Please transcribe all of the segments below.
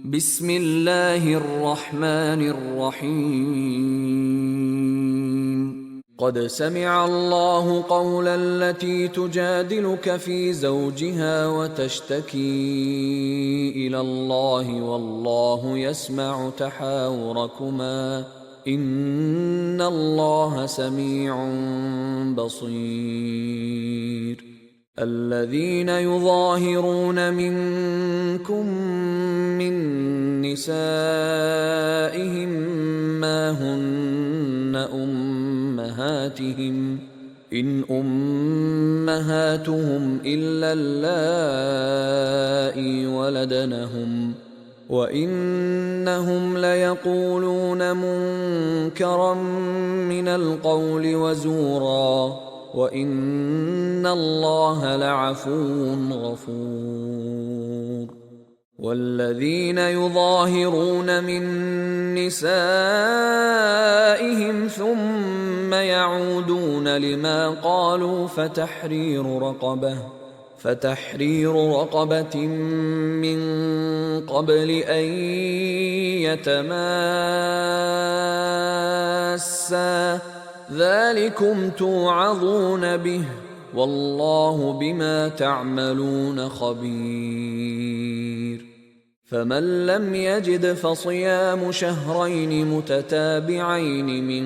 بسم الله الرحمن الرحيم. قد سمع الله قول التي تجادلك في زوجها وتشتكي إلى الله والله يسمع تحاوركما إن الله سميع بصير. الذين يظاهرون منكم من نسائهم ما هن أمهاتهم إن أمهاتهم إلا اللائي ولدنهم وإنهم ليقولون منكرا من القول وزورا وإن الله لعفو غفور. والذين يظاهرون من نسائهم ثم يعودون لما قالوا فتحرير رقبة من قبل أن يتماسا ذلكم توعظون به والله بما تعملون خبير. فمن لم يجد فصيام شهرين متتابعين من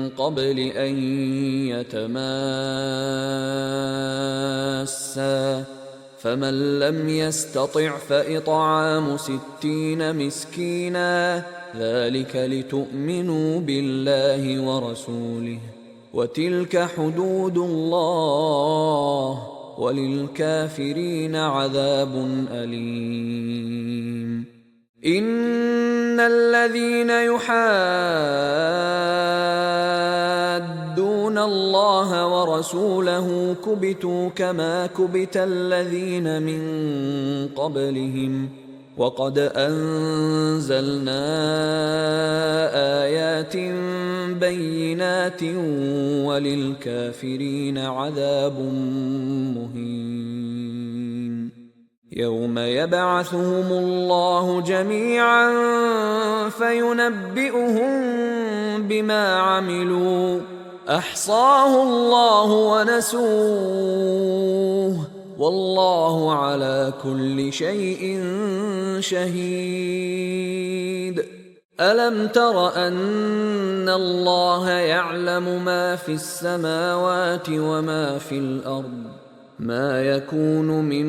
قبل أن يتماسا فمن لم يستطع فإطعام 60 مسكينا ذلك لتؤمنوا بالله ورسوله وتلك حدود الله وللكافرين عذاب أليم. إن الذين يحادون الله ورسوله كبتوا كما كبت الذين من قبلهم وقد أنزلنا آيات بينات وللكافرين عذاب مهين. يوم يبعثهم الله جميعا فينبئهم بما عملوا أحصاه الله ونسوه والله على كل شيء شهيد. ألم تر أن الله يعلم ما في السماوات وما في الأرض ما يكون من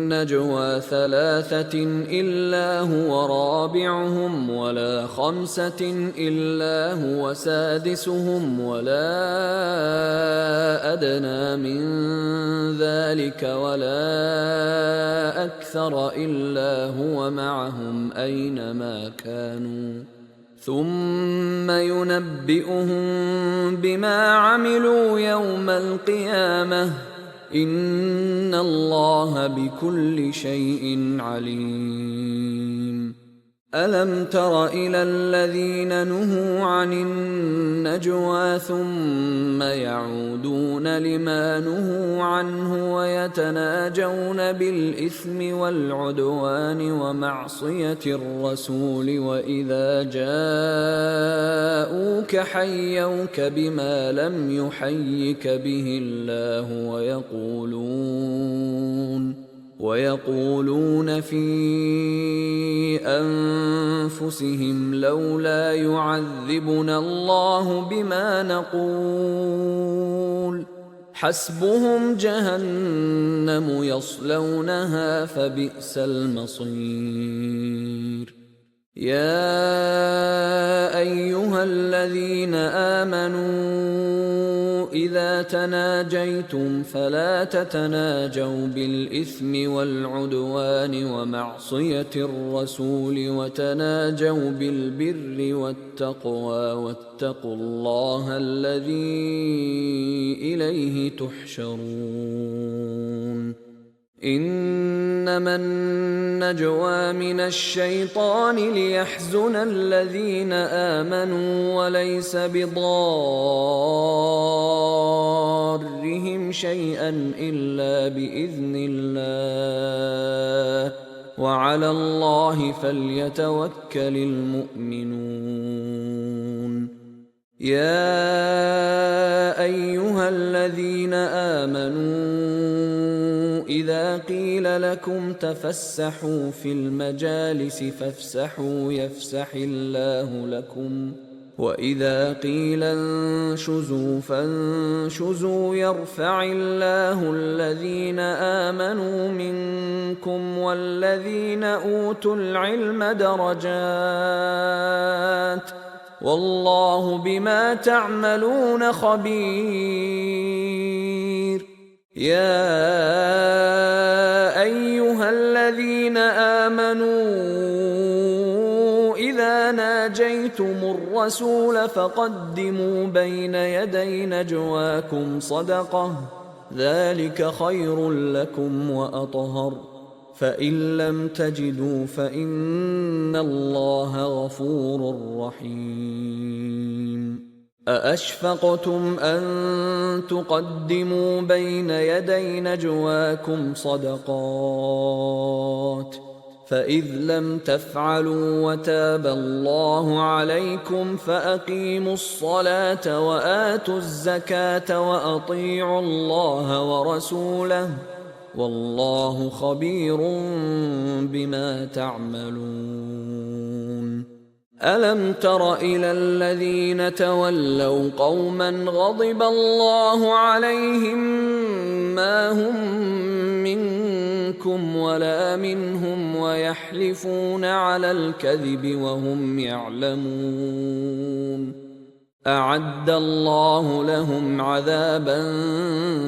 نجوى 3 إلا هو رابعهم ولا 5 إلا هو سادسهم ولا أدنى من ذلك ولا أكثر إلا هو معهم أينما كانوا ثم ينبئهم بما عملوا يوم القيامة إن الله بكل شيء عليم. ألم تر إلى الذين نهوا عن النجوى ثم يعودون لما نهوا عنه ويتناجون بالإثم والعدوان ومعصية الرسول وإذا جاءوك حيوك بما لم يحيك به الله ويقولون في أنفسهم لولا يعذبنا الله بما نقول حسبهم جهنم يصلونها فبئس المصير. يا أيها الذين آمنوا إذا تناجيتم فلا تتناجوا بالإثم والعدوان ومعصية الرسول وتناجوا بالبر والتقوى واتقوا الله الذي إليه تحشرون. إنما النجوى من الشيطان ليحزن الذين آمنوا وليس بضارهم شيئا إلا بإذن الله وعلى الله فليتوكل المؤمنون. يا أيها الذين آمنوا إذا قيل لكم تفسحوا في المجالس فافسحوا يفسح الله لكم، وإذا قيل انشزوا فانشزوا يرفع الله الذين آمنوا منكم والذين أوتوا العلم درجات، والله بما تعملون خبير. يا أيها الذين آمنوا إذا ناجيتم الرسول فقدموا بين يدي نجواكم صدقة، ذلك خير لكم وأطهر، فإن لم تجدوا فإن الله غفور رحيم. أأشفقتم أن تقدموا بين يدي نجواكم صدقات، فإذ لم تفعلوا وتاب الله عليكم فأقيموا الصلاة وآتوا الزكاة وأطيعوا الله ورسوله، والله خبير بما تعملون. ألم تر إلى الذين تولوا قوما غضب الله عليهم ما هم منكم ولا منهم ويحلفون على الكذب وهم يعلمون، أعد الله لهم عذابا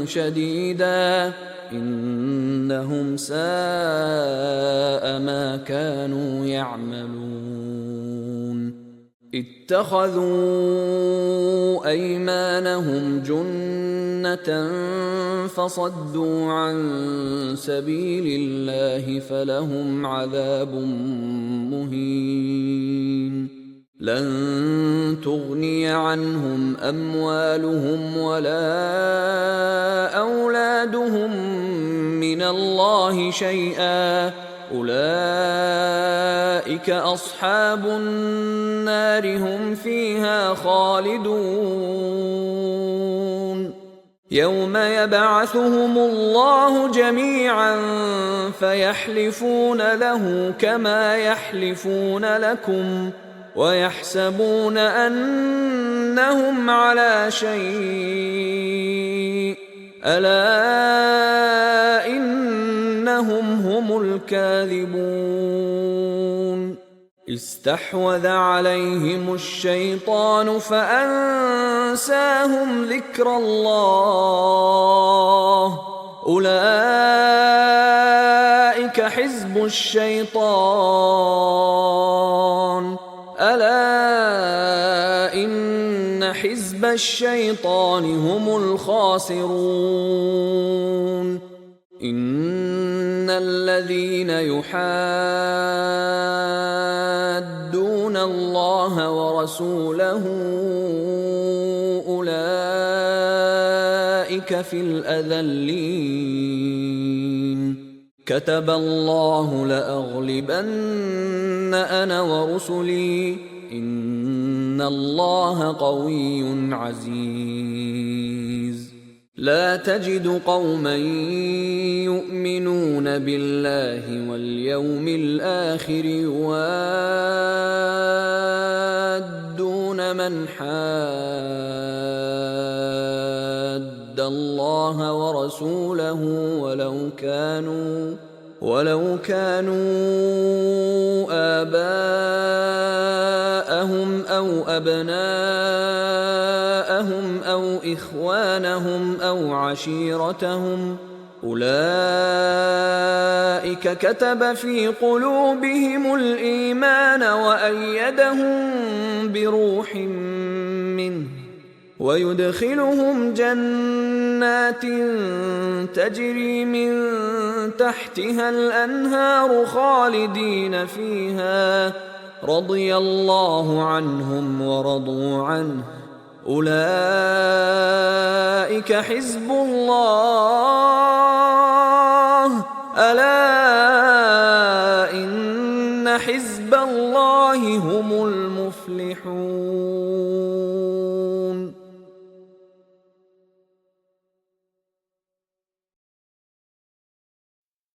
شديدا إنهم ساء ما كانوا يعملون. اتخذوا أيمانهم جنة فصدوا عن سبيل الله فلهم عذاب مهين. لن تغني عنهم أموالهم ولا أولادهم من الله شيئا، أولئك أصحاب النار هم فيها خالدون. يوم يبعثهم الله جميعا فيحلفون له كما يحلفون لكم ويحسبون أنهم على شيء، ألا إنهم هم الكاذبون. استحوذ عليهم الشيطان فأنساهم ذكر الله، أولئك حزب الشيطان، ألا إن حزب الشيطان هم الخاسرون. إن الذين يحادون الله ورسوله أولئك في الأذلين. كتب الله لأغلبن أنا ورسلي إن الله قوي عزيز. لا تجد قوما يؤمنون بالله واليوم الآخر يوادون من حاد الله ورسوله ولو كانوا آباءهم أو أبناءهم أو إخوانهم أو عشيرتهم، أولئك كتب في قلوبهم الإيمان وأيدهم بروح منه ويدخلهم جنات تجري من تحتها الأنهار خالدين فيها، رضي الله عنهم ورضوا عنه، أولئك حزب الله، ألا إن حزب الله هم المفلحون.